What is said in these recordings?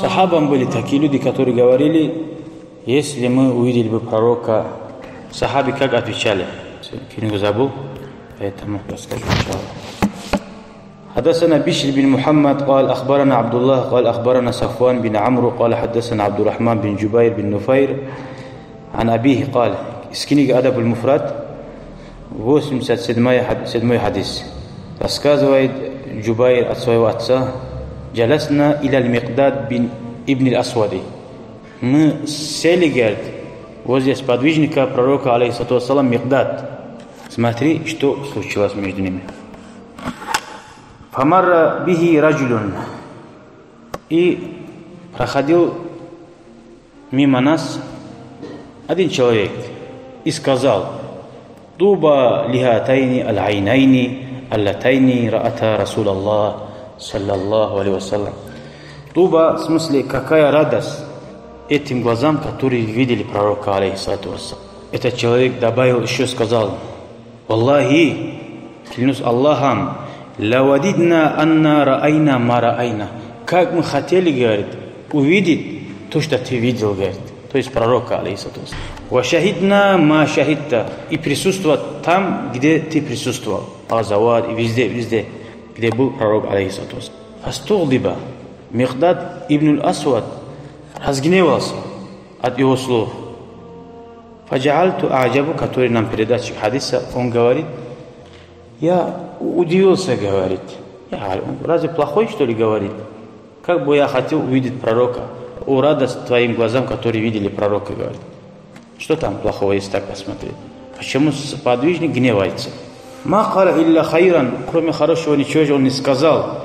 Сахабам были такие люди, которые говорили, если мы увидели бы пророка, сахаби как отвечали? Книгу забыл, поэтому расскажу иншаллах. حدثنا بشر بن محمد قال أخبرنا عبد الله قال أخبرنا صفوان بن عمرو قال حدثنا عبد الرحمن بن جبير بن نفير عن أبيه قال из книги Адаб аль-Муфрад 87 хадис. Рассказывает Джубайр от своего отца: «Джаласна иля аль-Микдад бин ибн аль-Асвади». Мы сели, говорит, возле сподвижника пророка, алейхиссалату вассалам, Микдад. Смотри, что случилось между ними. «Фамарра бихи раджулюн». И проходил мимо нас один человек и сказал: «Туба лихатайни аль-айнайни аллатайни раата Расулаллах саллаллаху алейхи вассалям». Туба, в смысле, какая радость этим глазам, которые видели пророка, алейхиссалату вассалям. Этот человек добавил, еще сказал: «Валлахи, клянусь Аллахом, лавадидна анна раайна ма раайна». Как мы хотели, говорит, увидеть то, что ты видел, говорит, то есть пророка, алейхиссалату вассалям. «Ва шахидна ма шахидта», и присутствовать там, где ты присутствовал. Азавад, и везде, где был пророк, алейхиссалату вассалям. Фастуглиба Микдад ибн аль-Асвад разгневался от его слов. Фаджаальту аджабу, который нам передатчик хадиса, он говорит: я удивился, говорит. Разве плохой, что ли, говорит? Как бы я хотел увидеть пророка. О, радость твоим глазам, которые видели пророка, говорит. Что там плохого, если так посмотреть? Почему подвижник гневается? Ма кала илля хайран, кроме хорошего ничего же он не сказал.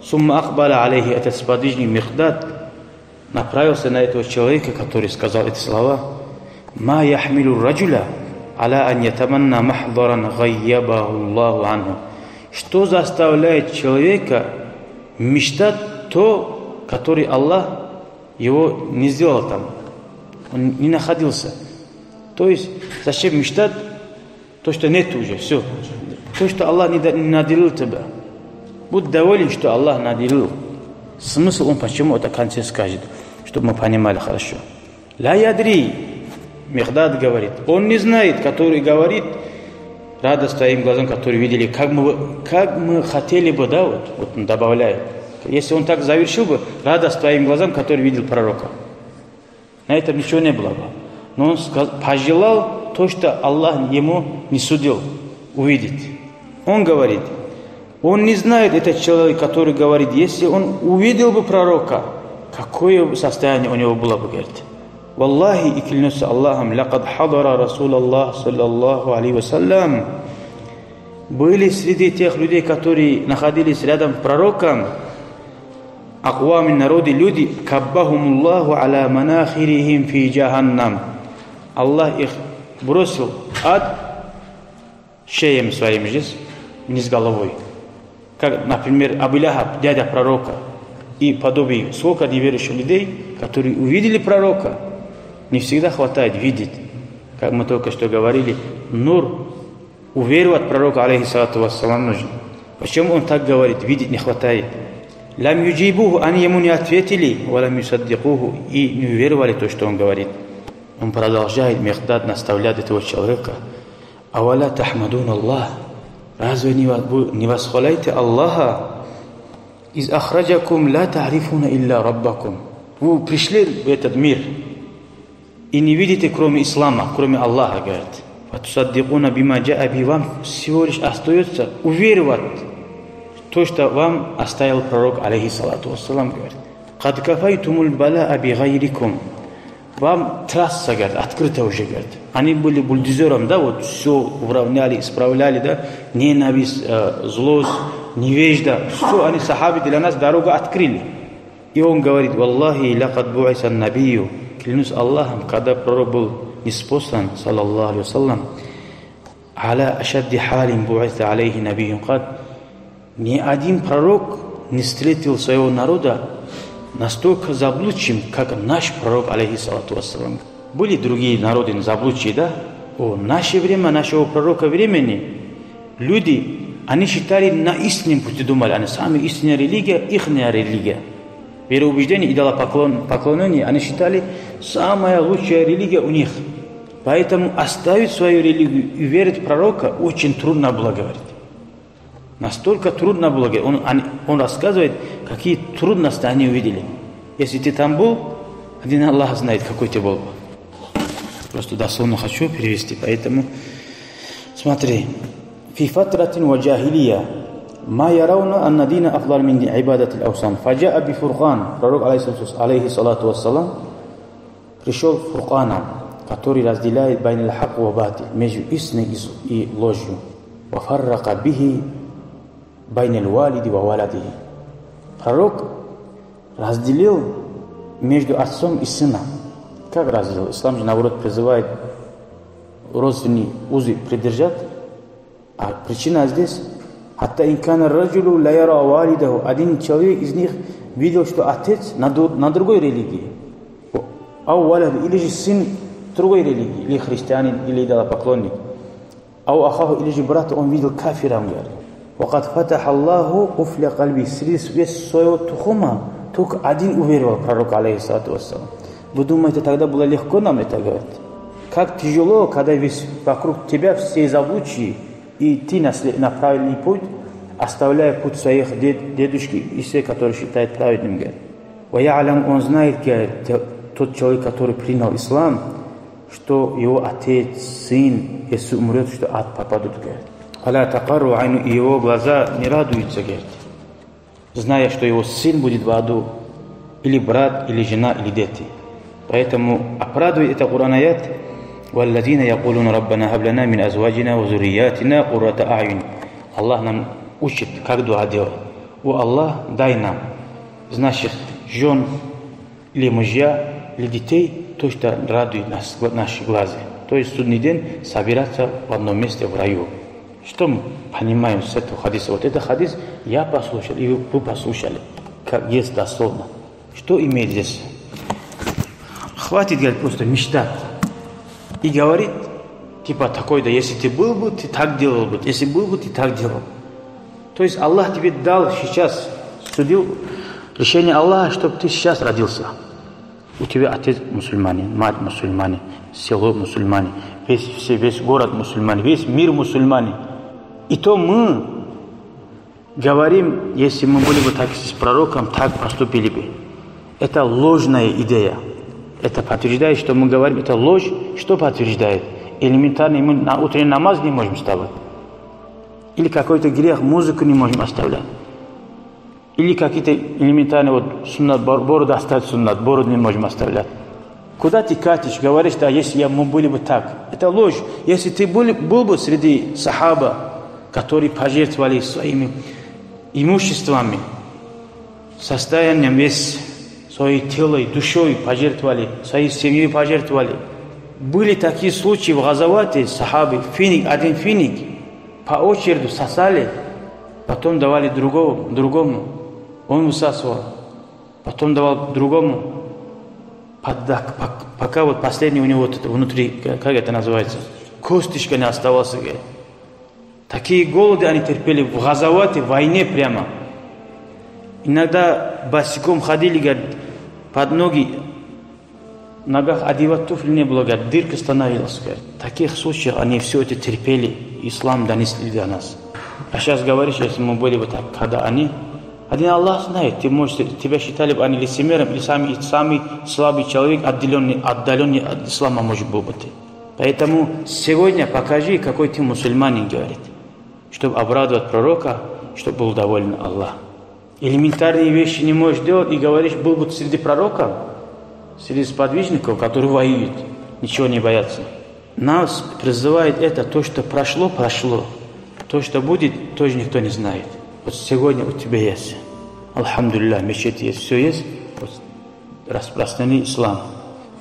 Сумма акбаля алейхи, этот сподвижник Микдад направился на этого человека, который сказал эти слова. Ма яхмилу раджуля аля ан ятаманна махдаран гайябаху Аллаху анху. Что заставляет человека мечтать то, который Аллах его не сделал там, он не находился. То есть зачем мечтать то, что нет уже, все. То, что Аллах не наделил тебя. Будь доволен, что Аллах наделил. Смысл он почему это в конце скажет, чтобы мы понимали хорошо. Ла ядри, Микдад говорит, он не знает, который говорит, радость твоим глазам, которые видели, как мы хотели бы, да, вот он добавляет. Если он так завершил бы, радость твоим глазам, который видел пророка. На этом ничего не было бы. Но он пожелал то, что Аллах ему не судил увидеть. Он говорит, он не знает, этот человек, который говорит, если он увидел бы пророка, какое состояние у него было бы, говорит. Валлахи, и клянусь Аллахом, лакад хадара Расулаллах саллаллаху алейхи вассалям. Были среди тех людей, которые находились рядом с пророком, аквами народы, люди, каббахумуллаху аля манахирихим фи джаханнам. Аллах их бросил ад шеем своим здесь, вниз головой. Как, например, Абу Лахаб, дядя пророка, и подобие. Сколько неверующих людей, которые увидели пророка, не всегда хватает видеть. Как мы только что говорили, нур, уверовать пророка, алейхиссалату вассалам, нужен. Почему он так говорит, видеть не хватает? Лам юджибуху, они ему не ответили, валам юсаддикуху, и не уверовали то, что он говорит. Он продолжает, Микдад наставлять этого человека. Аваля тахмадун Аллах. Разве не восхваляете Аллаха? Из ахраджакум ла тарифуна илля раббакум. Вы пришли в этот мир и не видите, кроме ислама, кроме Аллаха, говорит. Фатусаддикуна бима джаа би, вам всего лишь остается уверовать в то, что вам оставил пророк, алейхиссалату вассалам, говорит. Кад кафайтумул балаа би гайрикум. Вам трасса, говорит, открыта уже, говорит. Они были бульдозером, да, вот все уравняли, исправляли, да, ненависть, злость, невежда, все они, сахаби, для нас дорогу открыли. И он говорит: «Валлахи лакад буисан набию». Клянусь Аллахом, когда пророк был ниспослан, саллаллаху алейхи вассалям, аля ашадди халин буиса алейхи набию. Ни один пророк не встретил своего народа настолько заблудшим, как наш пророк, алейхиссалату вассалам. Были другие народы заблудшие, да? В наше время, нашего пророка времени, люди, они считали на истинном пути, думали, они сами истинная религия, ихняя религия. вероубеждение, идолопоклонение, они считали самая лучшая религия у них. Поэтому оставить свою религию и верить в пророка очень трудно было, говорит. Настолько трудно было. Он рассказывает, какие трудности они увидели. Если ты там был, один Аллах знает, какой ты был. Просто дословно хочу перевести. Поэтому смотри. في فترة وجاهلية ما يرون أن دين أفضل من عبادة الأوثان فجاء بفرقان. Пророк алейхиссалату вассалам пришел фурканом, который разделяет байн аль-хак ва батиль, между истиной и ложью. Вафаррака бихи байн аль-валиди ва валадихи. Пророк разделил между отцом и сыном. Как разделил? Ислам же, наоборот, призывает родственные узы придержать. А причина здесь, один человек из них видел, что отец на другой религии, или же сын другой религии, или христианин, или идолопоклонник, или же брат, он видел кафиром. Среди своего тухума только один уверовал, пророк алейхиссалату вассалам. Вы думаете, тогда было легко нам это говорить? Как тяжело, когда весь вокруг тебя все заблудшие, и ты на правильный путь, оставляя путь своих дедушки и все, которые считают праведным, говорит. Он знает, говорит, тот человек, который принял ислам, что его отец, сын, если умрет, что ад попадут, говорит. И его глаза не радуются, говорит, зная, что его сын будет в аду, или брат, или жена, или дети. Поэтому оправдывает это Кур'ан аят. والذين يقولون ربنا هب لنا من أزواجنا وذرياتنا قرة أعين. Аллах нам учит, как дуа делать. О Аллах, дай нам из наших жен или мужья, или детей то, что радует нас, наши глаза. То есть в судный день собираться в одном месте в раю. Что мы понимаем с этого хадиса? Вот этот хадис я послушал, и вы послушали, как есть дословно. Что имеет здесь? Хватит, говорит, просто мечтать. И говорит, типа такой, да, если ты был бы, ты так делал бы, если был бы, ты так делал. То есть Аллах тебе дал сейчас, судил решение Аллаха, чтобы ты сейчас родился. У тебя отец мусульманин, мать мусульманин, село мусульманин, весь город мусульманин, весь мир мусульманин. И то мы говорим, если мы были бы так с пророком, так поступили бы. Это ложная идея. Это подтверждает, что мы говорим, это ложь. Что подтверждает? Элементарно мы на утренний намаз не можем вставать. Или какой-то грех, музыку не можем оставлять. Или какие-то элементарные, вот суннат, бороду оставить суннат, бороду не можем оставлять. Куда ты катишь, говоришь, да, если мы были бы так. Это ложь. Если ты был бы среди сахаба, которые пожертвовали своими имуществами, состоянием весь, своей телом, душой пожертвовали, своей семьей пожертвовали. Были такие случаи в Газавате, сахабы, один финик по очереди сосали, потом давали другому, он высасывал, потом давал другому, пока вот последний у него вот внутри, как это называется, косточка не оставалась. Такие голоды они терпели в Газавате, в войне прямо. Иногда босиком ходили, говорят, под ноги, в ногах одевать туфли не было, говорят, дырка становилась. Говорят. В таких случаях они все это терпели, ислам донесли до нас. А сейчас говоришь, если мы были бы так, когда они, один Аллах знает, тебя считали бы они лицемером, или самый слабый человек, отдаленный от ислама может был бы ты. Поэтому сегодня покажи, какой ты мусульманин, говорит, чтобы обрадовать пророка, чтобы был доволен Аллах. Элементарные вещи не можешь делать и говоришь, был бы среди пророков, среди сподвижников, которые воюют, ничего не боятся. Нас призывает это, то, что прошло. То, что будет, тоже никто не знает. Вот сегодня у тебя есть. Алхамдулилля, мечеть есть, все есть. Вот, распространение ислама.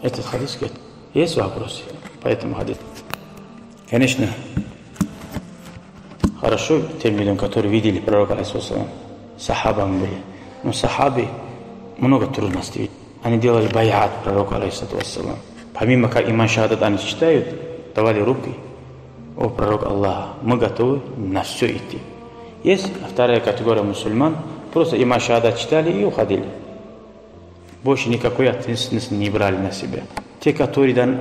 Этот хадис говорит. Есть вопросы по этому хадису? Конечно, хорошо тем людям, которые видели пророка, алейхиссалам, сахабам были. Но сахабы много трудностей. Они делали баяат пророку, алейхиссалам. Помимо как иман шахадат они читают, давали руки. О, пророк Аллаха, мы готовы на все идти. Есть вторая категория мусульман, просто иман шахадат читали и уходили. больше никакой ответственности не брали на себя. Те, которые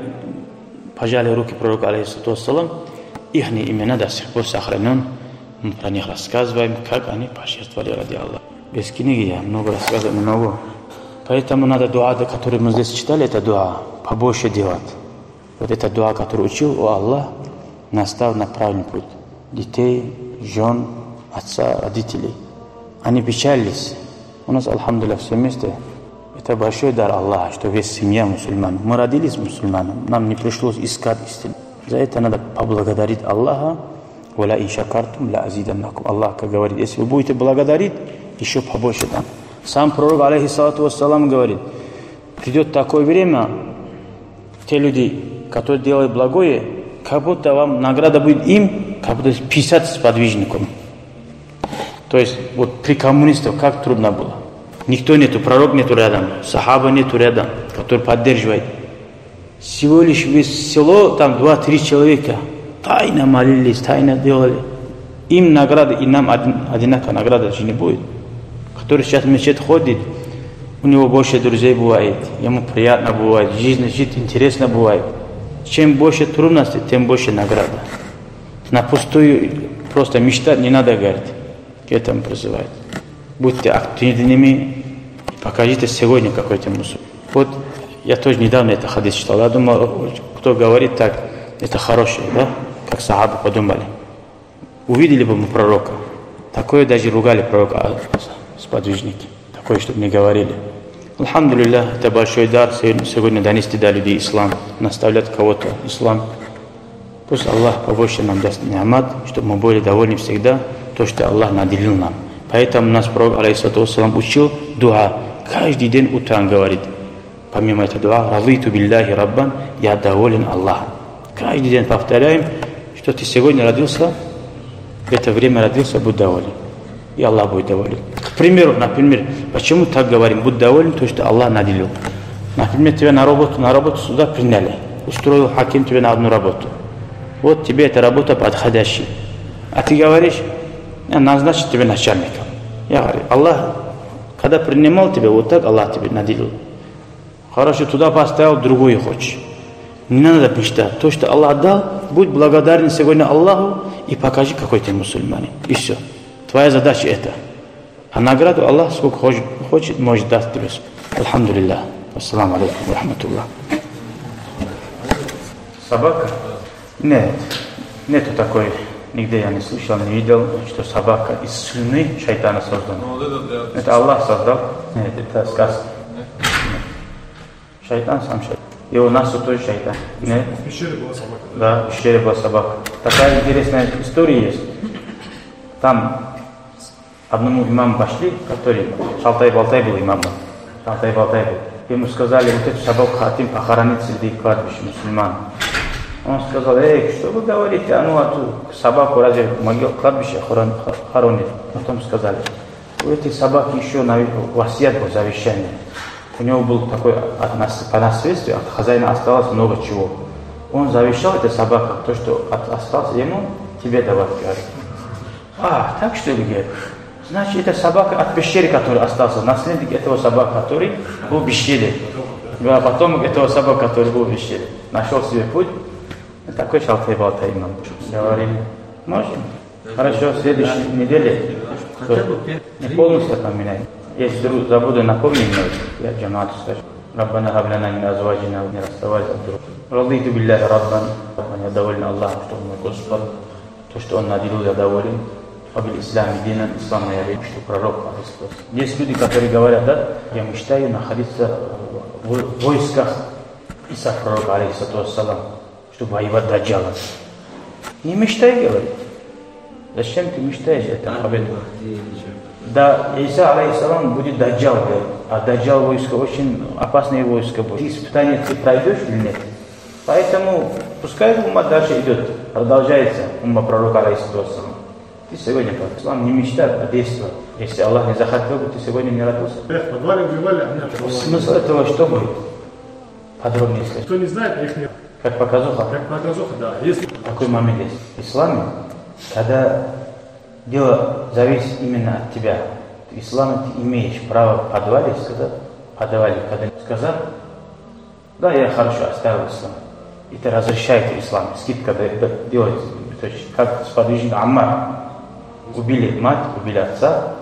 пожали руки пророка, алейхиссалам, их имена до сих пор сохранен. Мы про них рассказываем, как они пожертвовали ради Аллаха. Без книги я много рассказываю, много. Поэтому надо дуа, которую мы здесь читали, это дуа, побольше делать. Вот это дуа, который учил, о Аллах, настав на правильный путь. Детей, жен, отца, родителей. Они печалились. У нас, алхамдулилля, все вместе. Это большой дар Аллаха, что весь семья мусульман. Мы родились мусульманами, нам не пришлось искать истину. За это надо поблагодарить Аллаха. «Валя ин шакартум ля азиданнакум». Аллах, как говорит, если вы будете благодарить, еще побольше дам. Сам пророк, алейхиссалату вассалам, говорит, придет такое время, те люди, которые делают благое, как будто вам награда будет им, как будто 50 сподвижников. То есть, вот при коммунистах как трудно было. Никто нету, пророк нету рядом, сахаба нету рядом, который поддерживает. Всего лишь весь село, там 2-3 человека, тайно молились, тайно делали. Им награда, и нам одинаковая награда же не будет. Который сейчас в мечеть ходит, у него больше друзей бывает, ему приятно бывает, жизнь жить интересно бывает. Чем больше трудностей, тем больше награда. На пустую просто мечтать не надо, говорить. К этому призывает. Будьте активными, покажите сегодня какой-то мусульман. Вот я тоже недавно это хадис читал. Я думал, кто говорит так, это хорошее, да? Как сахабы подумали. Увидели бы мы пророка. Такое даже ругали пророка, сподвижники. Такое, чтобы не говорили. Алхамдулилля, это большой дар сегодня донести до людей ислам, наставлять кого-то ислам. Пусть Аллах побольше нам даст ни'мат, чтобы мы были довольны всегда то, что Аллах наделил нам. Поэтому нас пророк, алейхиссалату вассалам, учил дуа. Каждый день утром говорит, помимо этого дуа, «Радиту билляхи раббан», я доволен Аллахом. Каждый день повторяем, что ты сегодня родился, в это время родился, будь доволен. И Аллах будет доволен. К примеру, например, почему так говорим, будь доволен, то, что Аллах наделил. Например, тебя на работу сюда приняли. Устроил хаким тебе на одну работу. Вот тебе эта работа подходящая. А ты говоришь, назначить тебе начальником. Я говорю, Аллах, когда принимал тебя, вот так Аллах тебе наделил. Хорошо, туда поставил, другую хочешь. Не надо мечтать. То, что Аллах дал, будь благодарен сегодня Аллаху и покажи, какой ты мусульманин. И все. Твоя задача это. А награду Аллах сколько хочет, может дать тебе. Алхамдулилlah. Ассаламу алейкум ва рахматуллах. Собака? Нет. Нету такой. Нигде я не слышал, не видел, что собака из слюны шайтана создана. Это Аллах создал? Нет, это сказка. Шайтан сам шайтан. И у нас тут тоже шайтан. Нет? В пещере была собака. Да, в пещере была собака. Такая интересная история есть. Там одному имаму пошли, который Шалтай-Балтай был имамом. Шалтай-Балтай был. Ему сказали, вот эту собаку хотим похоронить среди кладбища мусульман. Он сказал, что вы говорите, а ну эту собаку разве кладбище хоронит? Потом сказали, у этой собаки еще васият был, завещание. У него был такой, по наследству, от хозяина осталось много чего. Он завещал этой собаке, то, что осталось ему, тебе давать, говорит. А, так что ли, говорит? Значит, это собака от пещеры, который остался, наследник этого собаки, который был в пещере. А потом этого собаки, который был в пещере. Нашел себе путь. Такой Шалтай-Балтай имам. Говорили, можем? Хорошо, в следующей неделе не полностью поменяем. Если вдруг забуду, напомнить, я джамаату скажу. Раббана хаблана мин азваджина, не расставались от друга. Радиту билляхи раббан. Я доволен Аллахом, что он мой Господь. То, что он наделил, я доволен. Абиль ислам дина, ислам я верю, что пророк. Есть люди, которые говорят, да, я мечтаю находиться в войсках Иса пророка, алейхиссалату вассалам, чтобы воевать даджалом. Не мечтай, говорит. Зачем ты мечтаешь это победу? Да, Иса, алейхиссалам, будет даджал, говорит. А даджал войско очень опасное войско будет. Испытание ты пройдешь или нет? Поэтому пускай умма дальше идет, продолжается умма пророка, алейхиссалату вассалам. Ты сегодня ислам не мечта, а действие. Если Аллах не захотел бы, ты сегодня не родился. Смысл этого что будет? Подробнее если. Кто не знает, их нет. Как показуха? Как показуха, да. Если... Такой момент есть. В исламе, когда дело зависит именно от тебя, в исламе ты имеешь право в подвале сказать, подавали, когда сказал, да, я хорошо оставил ислам. Это разрешает ислам. Скидка делать, то есть как сподвижник Аммар. Убили мать, убили отца.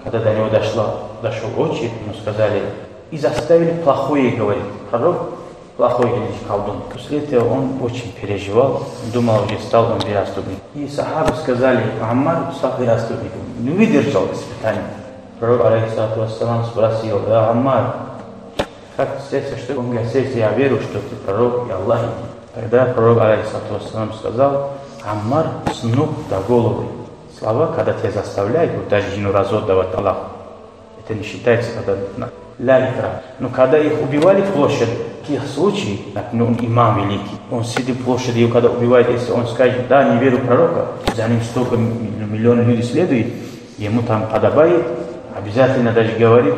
Когда до него дошел очередь, ему сказали, и заставили плохое говорить. Пророк плохой или колдун. После этого он очень переживал, думал, уже стал он вероотступником. И сахабы сказали, Аммар стал вероотступником. Не выдержал испытания. Пророк, алейхиссалату вассалам, спросил, да, Аммар, как сердце, что он говорит, сердце, я верю, что ты пророк и Аллах. Тогда пророк, алейхиссалату вассалам, сказал, Аммар с ног до головы. Слова, когда тебя заставляют, вот даже жену развод давать Аллаху. Это не считается, когда но когда их убивали в площади, в тех случаях, он имам великий, он сидит в площади, и когда убивает, если он скажет, да, не верю в пророка, за ним столько миллионов людей следует, ему там подобает, обязательно даже говорит,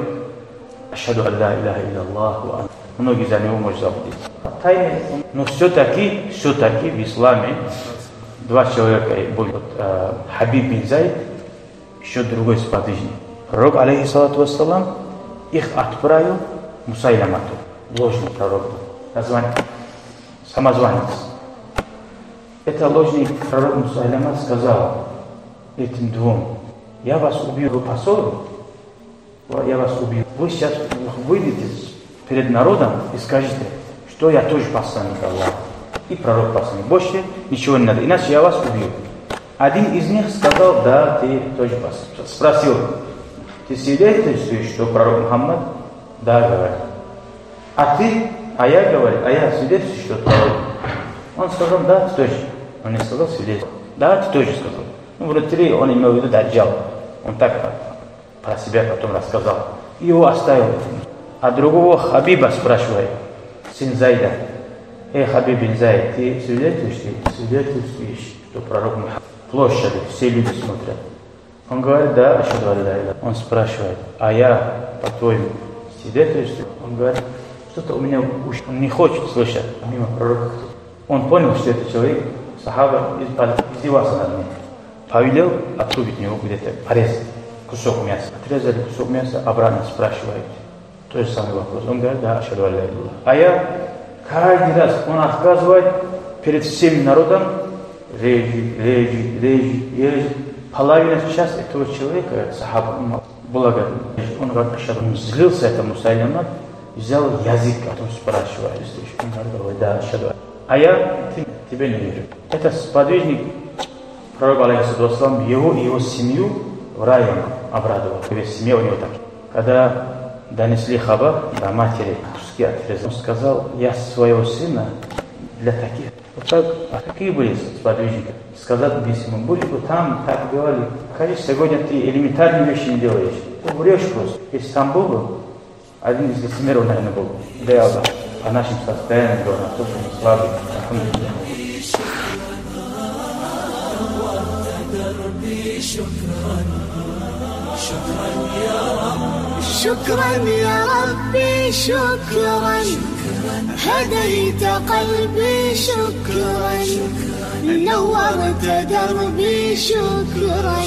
ашхаду алла илляха илляллах, многие за него может забыть. Но все-таки в исламе два человека были, Хабиб бин Зайд, еще другой сподвижник. Пророк, алейхиссалату вассалам, их отправил Мусайлямату, ложный пророк, самозванец. Это ложный пророк Мусайлямат сказал этим двум, я вас убью, вы посол, я вас убью. Вы сейчас выйдете перед народом и скажете, что я тоже посланник Аллаха. И пророк посланник. Больше ничего не надо, иначе я вас убью. Один из них сказал, да, ты тоже посланник. Спросил, ты свидетельствуешь, что пророк Мухаммад? Да, говорит. А я говорю, я свидетельствую, что пророк. Он сказал, да, ты тоже. Он не сказал свидетельствую. Да, ты тоже сказал. Внутри он имел в виду даджал. Он так про себя потом рассказал. И его оставил. А другого Хабиба спрашивает, сын Зайда. Хабиб бин Зайд, ты свидетельствуешь, что пророк Мухаммад? Площади, все люди смотрят. Он говорит, да, ашхаду алла илляха. Он спрашивает, а я, по-твоему, свидетельствую? Он говорит, что-то у меня уши. Он не хочет слышать мимо пророка. Он понял, что этот человек, сахаба, издевался над ним. Повелел отрубить него где-то, порезать кусок мяса. Отрезали кусок мяса, обратно спрашивает. Тот же самый вопрос. Он говорит, да, ашхаду алла илляха. А я каждый раз, он отказывает перед всем народом, режет. Половина час этого человека, сахаба, благодарен. Он злился, это Мусайлямат, взял язык, потом спрашивает, он говорит, да, ашхаду. А я тебе не верю. Это сподвижник пророка, алейхиссалату вассалам, его семью в рай обрадовал. Семья у него так. Когда донесли хабар до матери, куски отрезал, он сказал, я своего сына для таких. Вот так, такие были сподвижники. Сказать без ему, были бы там, так делали. Конечно, сегодня ты элементарные вещи не делаешь. Ты врешь просто. Если там был бы, один из лицемеров, наверное, был. Да я по нашим состояниям говорю, насколько мы слабы. شكرا يا ربي شكرا هديت قلبي شكرا نورت دربي شكرا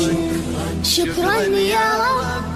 شكرا يا رب